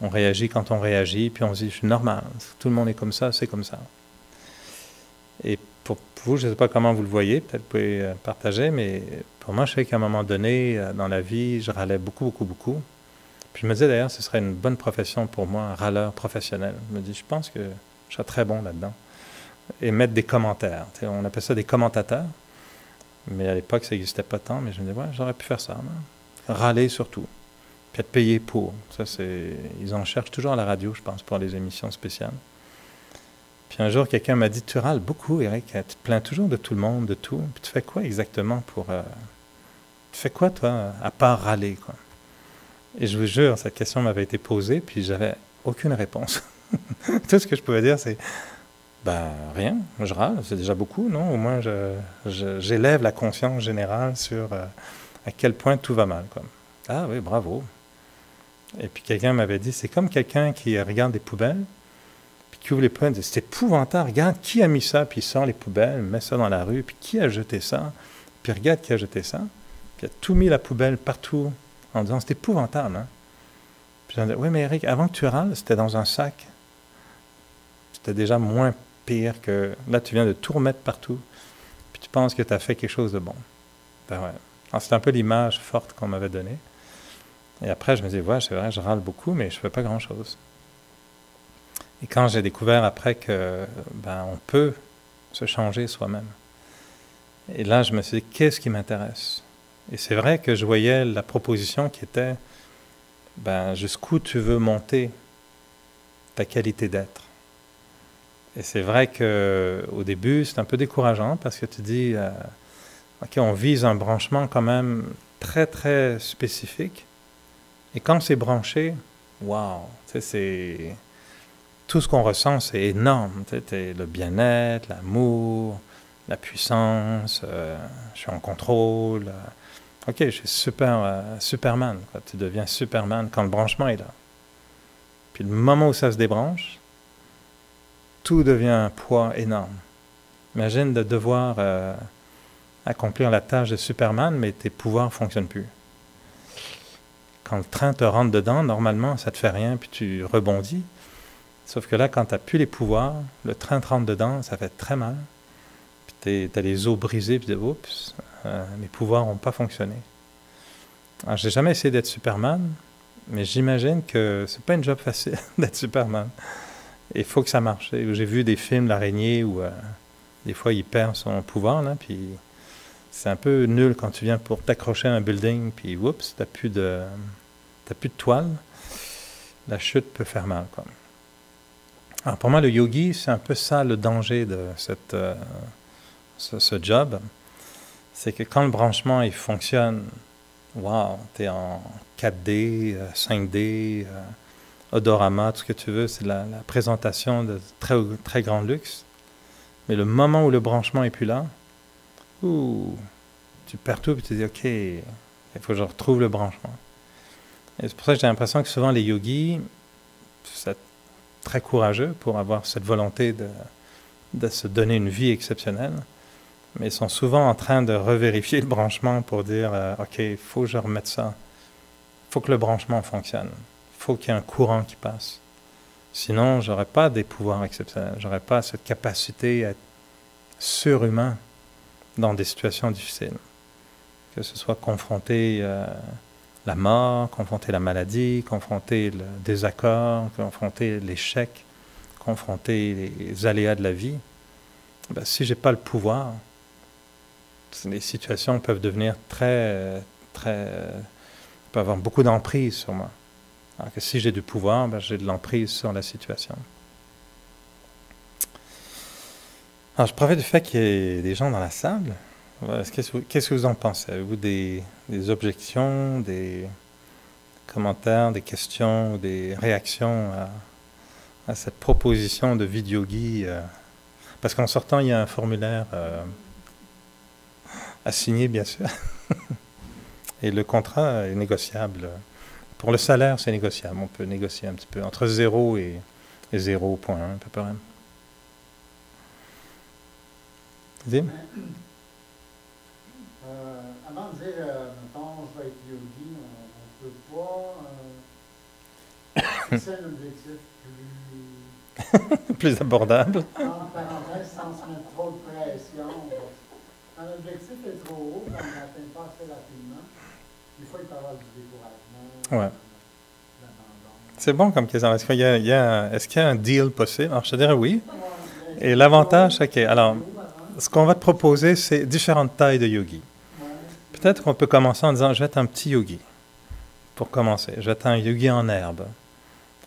on réagit quand on réagit, puis on se dit, je suis normal, tout le monde est comme ça, c'est comme ça. Et pour vous, je ne sais pas comment vous le voyez, peut-être vous pouvez partager, mais pour moi, je sais qu'à un moment donné, dans la vie, je râlais beaucoup. Puis je me disais d'ailleurs, ce serait une bonne profession pour moi, un râleur professionnel. Je me dis, je pense que je serais très bon là-dedans. Et mettre des commentaires. On appelle ça des commentateurs. Mais à l'époque, ça n'existait pas tant. Mais je me disais, ouais, j'aurais pu faire ça. Râler surtout. Puis être payé pour. Ça, ils en cherchent toujours à la radio, je pense, pour les émissions spéciales. Puis un jour, quelqu'un m'a dit, tu râles beaucoup, Eric. Tu te plains toujours de tout le monde, de tout. Puis tu fais quoi exactement pour... tu fais quoi, toi, à part râler, quoi? Et je vous jure, cette question m'avait été posée, puis j'avais aucune réponse. Tout ce que je pouvais dire, c'est ben rien, je râle, c'est déjà beaucoup, non? Au moins, j'élève la conscience générale sur à quel point tout va mal, quoi. Ah oui, bravo. Et puis quelqu'un m'avait dit, c'est comme quelqu'un qui regarde des poubelles, puis qui ouvre les poubelles, et dit, c'est épouvantable, regarde qui a mis ça, puis il sort les poubelles, met ça dans la rue, puis qui a jeté ça, puis regarde qui a jeté ça, puis il a tout mis la poubelle partout, en disant, c'est épouvantable, hein? Puis je me disais, oui, mais Eric, avant que tu râles, c'était dans un sac. C'était déjà moins pire que... Là, tu viens de tout remettre partout, puis tu penses que tu as fait quelque chose de bon. Ben ouais. Alors, c'était un peu l'image forte qu'on m'avait donnée. Et après, je me disais, ouais, c'est vrai, je râle beaucoup, mais je ne fais pas grand-chose. Et quand j'ai découvert après que on peut se changer soi-même, et là, je me suis dit, qu'est-ce qui m'intéresse? Et c'est vrai que je voyais la proposition qui était jusqu'où tu veux monter ta qualité d'être. Et c'est vrai qu'au début, c'est un peu décourageant parce que tu dis, OK, on vise un branchement quand même très, très spécifique. Et quand c'est branché, wow, c'est... Tout ce qu'on ressent, c'est énorme. Le bien-être, l'amour, la puissance, je suis en contrôle... OK, je suis Superman. Quoi. Tu deviens Superman quand le branchement est là. Puis le moment où ça se débranche, tout devient un poids énorme. Imagine de devoir accomplir la tâche de Superman, mais tes pouvoirs ne fonctionnent plus. Quand le train te rentre dedans, normalement, ça ne te fait rien, puis tu rebondis. Sauf que là, quand tu n'as plus les pouvoirs, le train te rentre dedans, ça fait très mal. Puis tu as les os brisés, puis tu dis, oups, mes pouvoirs n'ont pas fonctionné. Alors, j'ai jamais essayé d'être Superman, mais j'imagine que c'est pas une job facile d'être Superman. Il faut que ça marche. J'ai vu des films, l'araignée, où des fois il perd son pouvoir, là, puis c'est un peu nul quand tu viens pour t'accrocher à un building, puis oups, t'as plus de toile. La chute peut faire mal, quoi. Alors pour moi, le yogi, c'est un peu ça le danger de ce job. C'est que quand le branchement il fonctionne, wow, tu es en 4D, 5D, odorama, tout ce que tu veux, c'est la présentation de très, très grand luxe. Mais le moment où le branchement n'est plus là, tu perds tout et tu te dis, OK, il faut que je retrouve le branchement. Et c'est pour ça que j'ai l'impression que souvent les yogis, c'est très courageux pour avoir cette volonté de se donner une vie exceptionnelle, mais ils sont souvent en train de revérifier le branchement pour dire, OK, il faut que je remette ça. Il faut que le branchement fonctionne. Il faut qu'il y ait un courant qui passe. Sinon, je n'aurais pas des pouvoirs exceptionnels. Je n'aurais pas cette capacité à être surhumain dans des situations difficiles. Que ce soit confronter la mort, confronter la maladie, confronter le désaccord, confronter l'échec, confronter les aléas de la vie. Ben, si je n'ai pas le pouvoir, les situations peuvent devenir peuvent avoir beaucoup d'emprise sur moi. Alors que si j'ai du pouvoir, ben, j'ai de l'emprise sur la situation. Alors, je profite du fait qu'il y ait des gens dans la salle. Qu'est-ce que vous en pensez? Avez-vous des objections, des commentaires, des questions, des réactions à cette proposition de Vidyogi? Parce qu'en sortant, il y a un formulaire à signer, bien sûr. Et le contrat est négociable. Pour le salaire, c'est négociable. On peut négocier un petit peu entre 0 et 0,1 à peu près. Dis? Avant de dire, mettons, je vais être yogi, on ne peut pas fixer un objectif plus abordable. En parenthèse, sans se mettre trop de pression. Quand l'objectif est trop haut, on n'atteint pas assez rapidement, des fois, il peut y avoir du découragement. Ouais. C'est bon comme question. Est-ce qu'il y a un deal possible? Alors, je te dirais oui. Et l'avantage, OK. Alors, ce qu'on va te proposer, c'est différentes tailles de yogi. Peut-être qu'on peut commencer en disant, je vais être un petit yogi, pour commencer. Je vais être un yogi en herbe,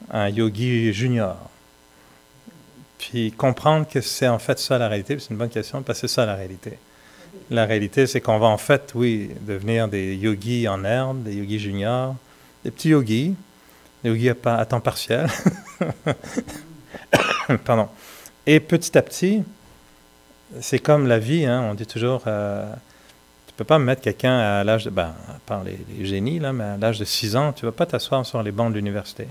un yogi junior. Puis comprendre que c'est en fait ça la réalité. C'est une bonne question, parce que c'est ça la réalité. La réalité, c'est qu'on va en fait, oui, devenir des yogis en herbe, des yogis juniors, des petits yogis, des yogis à temps partiel. Pardon. Et petit à petit, c'est comme la vie, hein, on dit toujours, tu ne peux pas mettre quelqu'un à l'âge de, à part les génies, là, mais à l'âge de 6 ans, tu ne vas pas t'asseoir sur les bancs de l'université.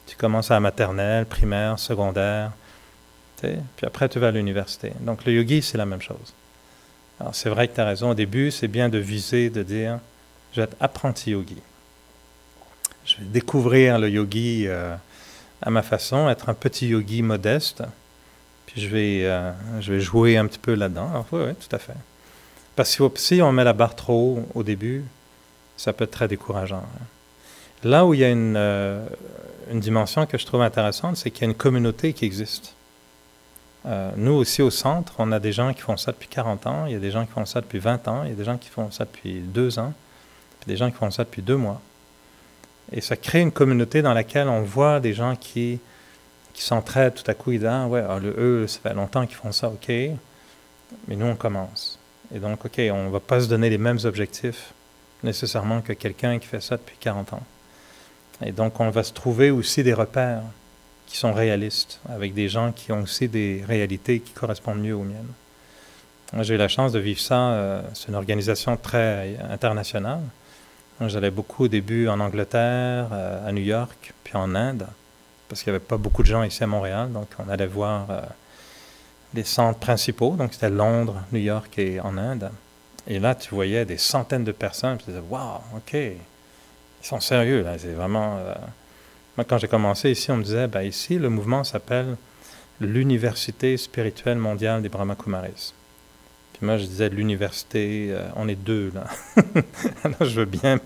Tu commences à la maternelle, primaire, secondaire, puis après tu vas à l'université. Donc le yogi, c'est la même chose. Alors c'est vrai que tu as raison, au début, c'est bien de viser, de dire, je vais être apprenti yogi. Je vais découvrir le yogi à ma façon, être un petit yogi modeste, puis je vais jouer un petit peu là-dedans. Oui, tout à fait. Parce que si on met la barre trop haut au début, ça peut être très décourageant. Là où il y a une dimension que je trouve intéressante, c'est qu'il y a une communauté qui existe. Nous aussi au centre, on a des gens qui font ça depuis 40 ans, il y a des gens qui font ça depuis 20 ans, il y a des gens qui font ça depuis 2 ans, puis des gens qui font ça depuis 2 mois. Et ça crée une communauté dans laquelle on voit des gens qui s'entraident tout à coup, ils disent « Ah ouais, eux, ça fait longtemps qu'ils font ça, ok, mais nous on commence. » Et donc, ok, on ne va pas se donner les mêmes objectifs nécessairement que quelqu'un qui fait ça depuis 40 ans. Et donc, on va se trouver aussi des repères qui sont réalistes, avec des gens qui ont aussi des réalités qui correspondent mieux aux miennes. Moi, j'ai eu la chance de vivre ça, c'est une organisation très internationale. J'allais beaucoup au début en Angleterre, à New York, puis en Inde, parce qu'il n'y avait pas beaucoup de gens ici à Montréal, donc on allait voir les centres principaux, donc c'était Londres, New York et en Inde. Et là, tu voyais des centaines de personnes, tu disais, waouh, ok, ils sont sérieux, là, c'est vraiment... Moi, quand j'ai commencé ici, on me disait, ben, ici, le mouvement s'appelle l'Université spirituelle mondiale des Brahmakumaris. Puis moi, je disais, l'université, on est deux, là. Alors, je veux bien,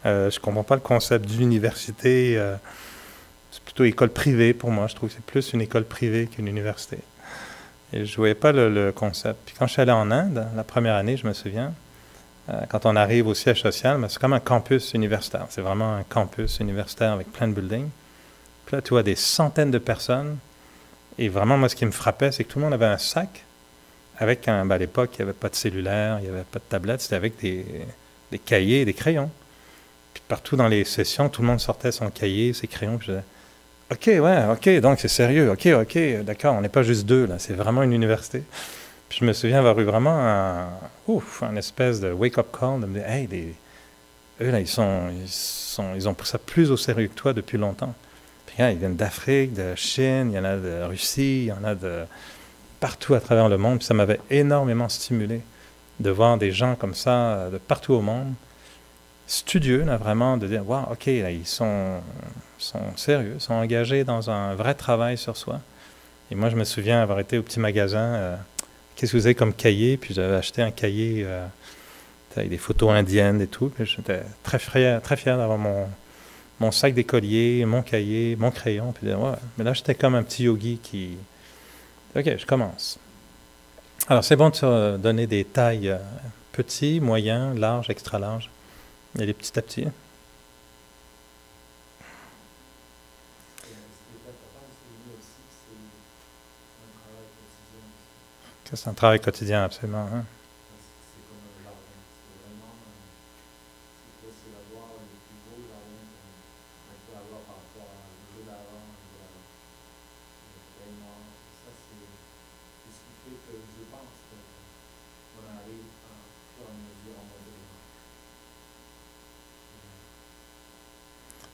je comprends pas le concept d'université, c'est plutôt école privée pour moi, je trouve que c'est plus une école privée qu'une université. Et je voyais pas le concept. Puis quand je suis allé en Inde, la première année, je me souviens, quand on arrive au siège social, c'est comme un campus universitaire. C'est vraiment un campus universitaire avec plein de buildings. Puis là, tu vois des centaines de personnes. Et vraiment, moi, ce qui me frappait, c'est que tout le monde avait un sac avec un... à l'époque, il n'y avait pas de cellulaire, il n'y avait pas de tablette. C'était avec des cahiers et des crayons. Puis partout dans les sessions, tout le monde sortait son cahier, ses crayons. Puis je disais, OK, ouais, OK, donc c'est sérieux. OK, d'accord, on n'est pas juste deux, là. C'est vraiment une université. Puis je me souviens avoir eu vraiment un espèce de wake-up call, de me dire, hey, eux, là, ils ont pris ça plus au sérieux que toi depuis longtemps. Puis là, ils viennent d'Afrique, de Chine, il y en a de Russie, il y en a de partout à travers le monde. Puis ça m'avait énormément stimulé de voir des gens comme ça de partout au monde, studieux, là, vraiment, de dire, wow, OK, là, ils sont sérieux, ils sont engagés dans un vrai travail sur soi. Et moi, je me souviens avoir été au petit magasin... qu'est-ce que vous avez comme cahier? Puis j'avais acheté un cahier avec des photos indiennes et tout. Puis j'étais très fier d'avoir mon sac d'écolier, mon cahier, mon crayon. Puis ouais. Mais là, j'étais comme un petit yogi qui... OK, je commence. Alors, c'est bon de se donner des tailles petits, moyens, larges, extra larges. Il y a des petits à petits. C'est un travail quotidien, absolument. Hein?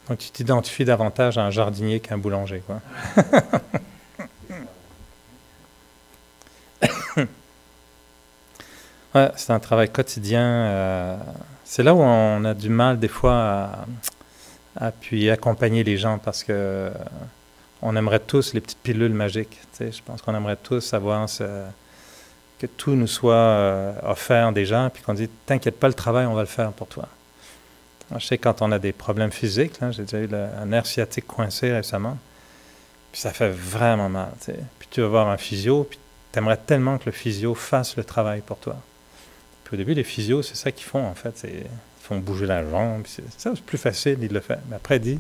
Donc tu t'identifies davantage à un jardinier qu'à un boulanger, quoi. Ouais, c'est un travail quotidien. C'est là où on a du mal des fois à puis accompagner les gens parce que on aimerait tous les petites pilules magiques. Tu sais, je pense qu'on aimerait tous savoir que tout nous soit offert déjà, puis qu'on dit t'inquiète pas, le travail on va le faire pour toi. Alors, je sais quand on a des problèmes physiques, là, j'ai déjà eu un nerf sciatique coincé récemment, puis ça fait vraiment mal. Tu sais. Puis tu vas voir un physio, puis tu aimerais tellement que le physio fasse le travail pour toi. Puis au début, les physios, c'est ça qu'ils font en fait, ils font bouger la jambe, c'est plus facile, ils le font. Mais après, il dit,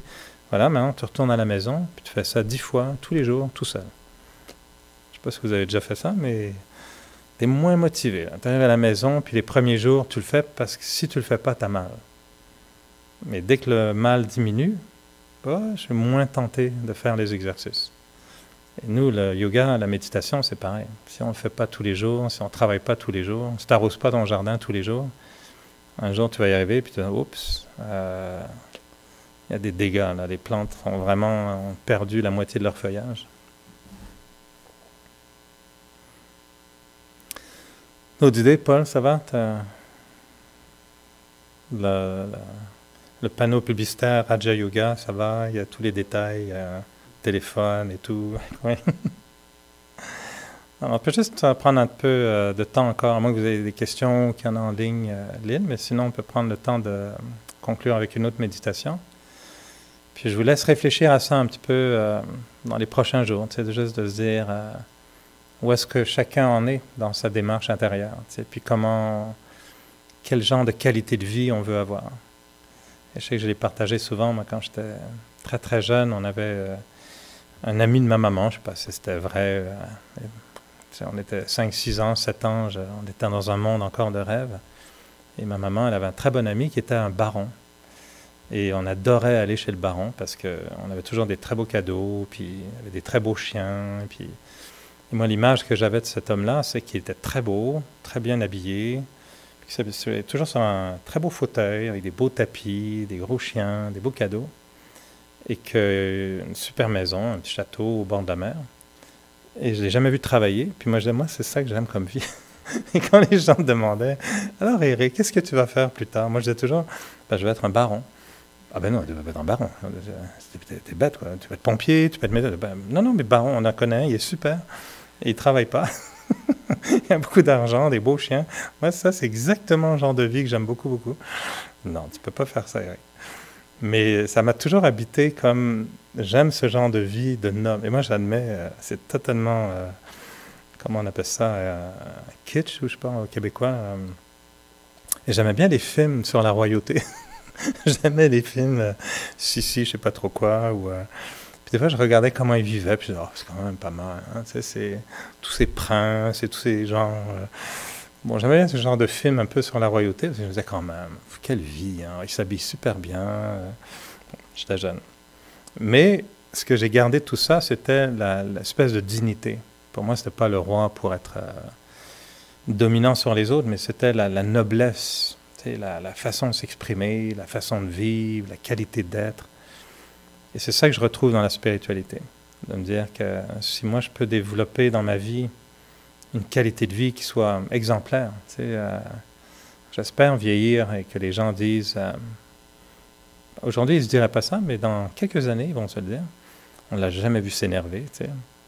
voilà, maintenant tu retournes à la maison, puis tu fais ça 10 fois, tous les jours, tout seul. Je ne sais pas si vous avez déjà fait ça, mais tu es moins motivé. Tu arrives à la maison, puis les premiers jours, tu le fais parce que si tu le fais pas, tu as mal. Mais dès que le mal diminue, je suis moins tenté de faire les exercices. Et nous, le yoga, la méditation, c'est pareil. Si on ne le fait pas tous les jours, si on ne travaille pas tous les jours, si tu n'arroses pas ton jardin tous les jours, un jour tu vas y arriver, puis tu vas dire, oups, il y a des dégâts, là. Les plantes ont perdu la moitié de leur feuillage. D'autres idées, Paul, ça va? Le panneau publicitaire Raja Yoga, ça va? Il y a tous les détails, téléphone et tout. Oui. Alors, on peut juste prendre un peu de temps encore, à moins que vous ayez des questions qu'il y en a en ligne, Lynn, mais sinon on peut prendre le temps de conclure avec une autre méditation. Puis je vous laisse réfléchir à ça un petit peu dans les prochains jours, juste de se dire où est-ce que chacun en est dans sa démarche intérieure, puis quel genre de qualité de vie on veut avoir. Et je sais que je l'ai partagé souvent, moi, quand j'étais très très jeune, on avait un ami de ma maman, je ne sais pas si c'était vrai, on était 5, 6 ans, 7 ans, on était dans un monde encore de rêve. Et ma maman, elle avait un très bon ami qui était un baron. Et on adorait aller chez le baron parce qu'on avait toujours des très beaux cadeaux, puis il avait des très beaux chiens. Et moi, l'image que j'avais de cet homme-là, c'est qu'il était très beau, très bien habillé, puis qu'il était toujours sur un très beau fauteuil, avec des beaux tapis, des gros chiens, des beaux cadeaux, et une super maison, un petit château au bord de la mer. Et je ne l'ai jamais vu travailler. Puis moi, je disais, moi, c'est ça que j'aime comme vie. Et quand les gens me demandaient, alors Eric, qu'est-ce que tu vas faire plus tard? Moi, je disais toujours, ben, je vais être un baron. Ah ben non, tu vas pas être un baron. T'es bête, quoi. Tu vas être pompier, tu peux être médecin. Ben, non, non, mais baron, on en connaît un, il est super. Et il travaille pas. Il a beaucoup d'argent, des beaux chiens. Moi, ça, c'est exactement le genre de vie que j'aime beaucoup, beaucoup. Non, tu peux pas faire ça, Eric. Mais ça m'a toujours habité comme j'aime ce genre de vie de noble. Et moi, j'admets, c'est totalement, comment on appelle ça, kitsch, ou je sais pas, au québécois. Et j'aimais bien les films sur la royauté. J'aimais les films, je sais pas trop quoi. Puis des fois, je regardais comment ils vivaient, puis je disais, oh, c'est quand même pas mal. Hein, tu sais, c'est tous ces princes et tous ces gens. Bon, j'aimais bien ce genre de film un peu sur la royauté, parce que je me disais quand même, quelle vie, hein, ils s'habillent super bien. J'étais jeune. Mais ce que j'ai gardé de tout ça, c'était l'espèce de dignité. Pour moi, ce n'était pas le roi pour être dominant sur les autres, mais c'était la noblesse, la façon de s'exprimer, la façon de vivre, la qualité d'être. Et c'est ça que je retrouve dans la spiritualité. De me dire que si moi je peux développer dans ma vie une qualité de vie qui soit exemplaire, j'espère vieillir et que les gens disent, aujourd'hui ils ne se diraient pas ça, mais dans quelques années ils vont se le dire, on ne l'a jamais vu s'énerver, il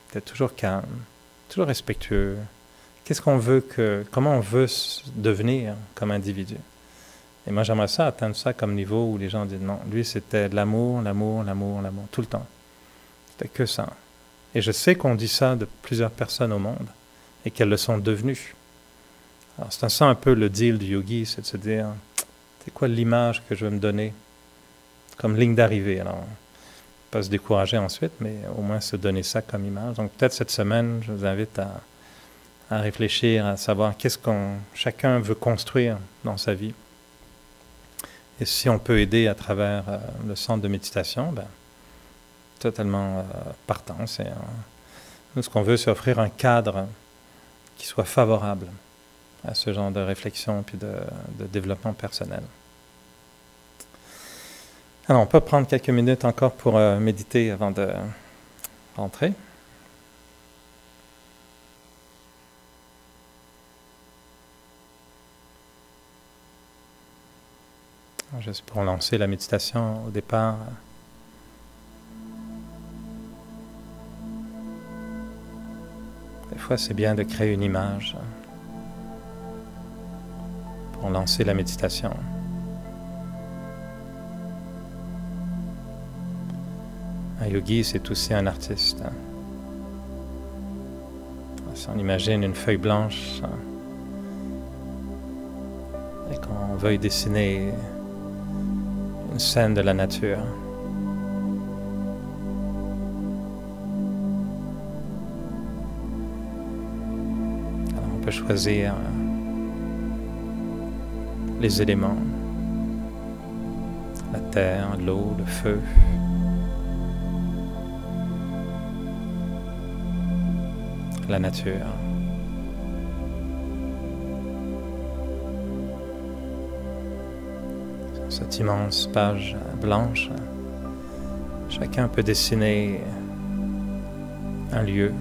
était toujours calme, toujours respectueux. Qu'est-ce qu'on veut comment on veut devenir comme individu? Et moi, j'aimerais ça, atteindre ça comme niveau où les gens disent non. Lui, c'était de l'amour, l'amour, l'amour, l'amour, tout le temps. C'était que ça. Et je sais qu'on dit ça de plusieurs personnes au monde et qu'elles le sont devenues. Alors, c'est ça un peu le deal du yogi, c'est de se dire, c'est quoi l'image que je veux me donner comme ligne d'arrivée? Alors, pas se décourager ensuite, mais au moins se donner ça comme image. Donc, peut-être cette semaine, je vous invite à réfléchir, à savoir qu'est-ce chacun veut construire dans sa vie. Et si on peut aider à travers le centre de méditation, ben, totalement partant. Nous, ce qu'on veut, c'est offrir un cadre qui soit favorable à ce genre de réflexion puis de développement personnel. Alors, on peut prendre quelques minutes encore pour méditer avant de rentrer. Juste pour lancer la méditation au départ. Des fois, c'est bien de créer une image pour lancer la méditation. Un yogi, c'est aussi un artiste. Si on imagine une feuille blanche et qu'on veuille dessiner une scène de la nature. Alors on peut choisir les éléments, la terre, l'eau, le feu, la nature. Cette immense page blanche, chacun peut dessiner un lieu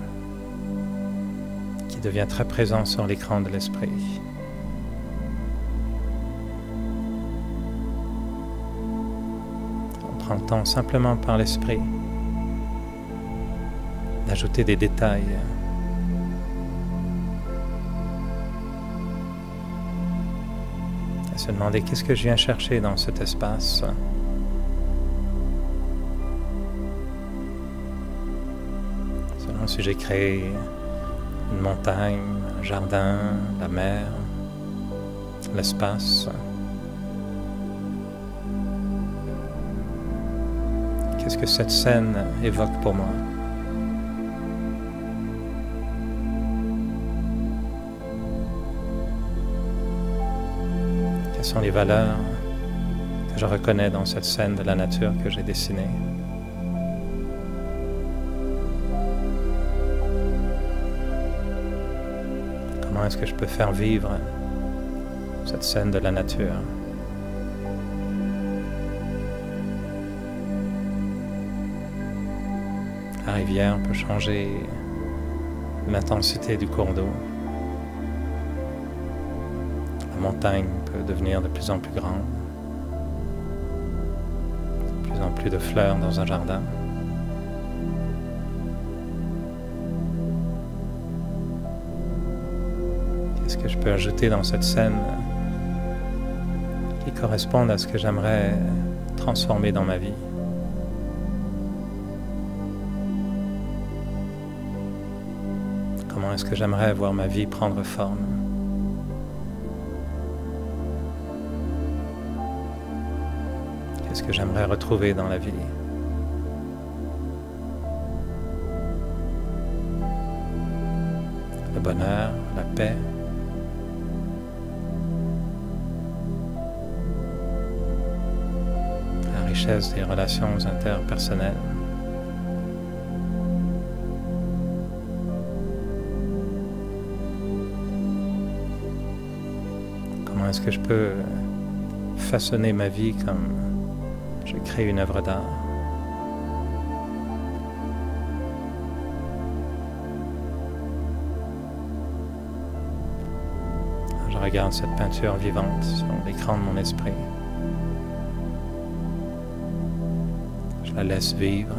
qui devient très présent sur l'écran de l'esprit. On prend le temps simplement par l'esprit d'ajouter des détails. Se demander qu'est-ce que je viens chercher dans cet espace. Selon si j'ai créé une montagne, un jardin, la mer, l'espace. Qu'est-ce que cette scène évoque pour moi? Quelles sont les valeurs que je reconnais dans cette scène de la nature que j'ai dessinée? Comment est-ce que je peux faire vivre cette scène de la nature? La rivière peut changer l'intensité du cours d'eau. La montagne peut devenir de plus en plus grande, de plus en plus de fleurs dans un jardin. Qu'est-ce que je peux ajouter dans cette scène qui corresponde à ce que j'aimerais transformer dans ma vie? Comment est-ce que j'aimerais voir ma vie prendre forme? Qu'est-ce que j'aimerais retrouver dans la vie? Le bonheur, la paix. La richesse des relations interpersonnelles. Comment est-ce que je peux façonner ma vie comme je crée une œuvre d'art? Je regarde cette peinture vivante sur l'écran de mon esprit. Je la laisse vivre.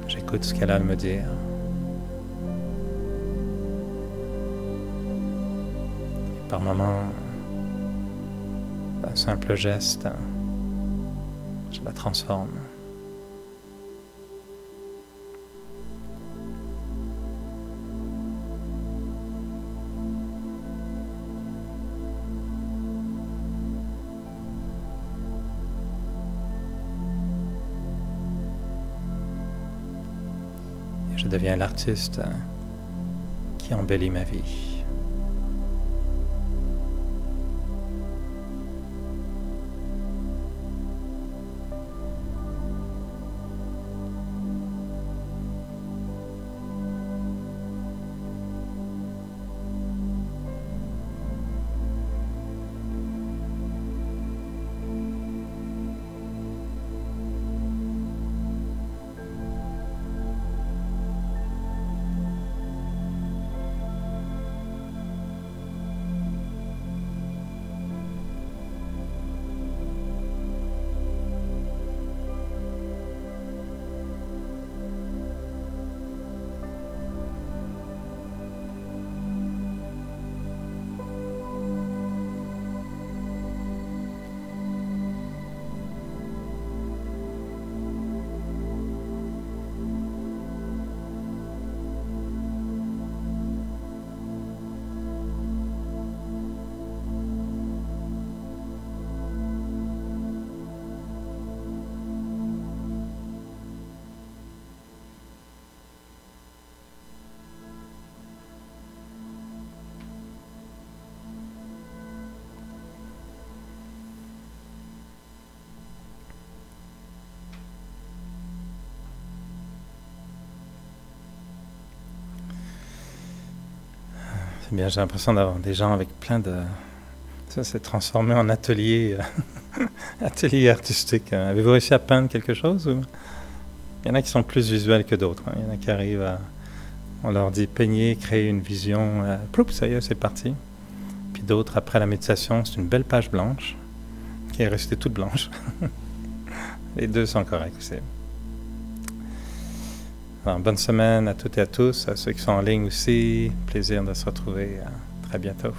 J'écoute ce qu'elle a à me dire. Par moments, d'un simple geste, je la transforme. Et je deviens l'artiste qui embellit ma vie. C'est bien, j'ai l'impression d'avoir des gens avec plein de... Ça s'est transformé en atelier, atelier artistique. Avez-vous réussi à peindre quelque chose ou... Il y en a qui sont plus visuels que d'autres. Il y en a qui arrivent à... On leur dit peigner, créer une vision. Ploup, ça y est, c'est parti. Puis d'autres, après la méditation, c'est une belle page blanche qui est restée toute blanche. Les deux sont corrects aussi. Alors, bonne semaine à toutes et à tous, à ceux qui sont en ligne aussi. Plaisir de se retrouver. À très bientôt.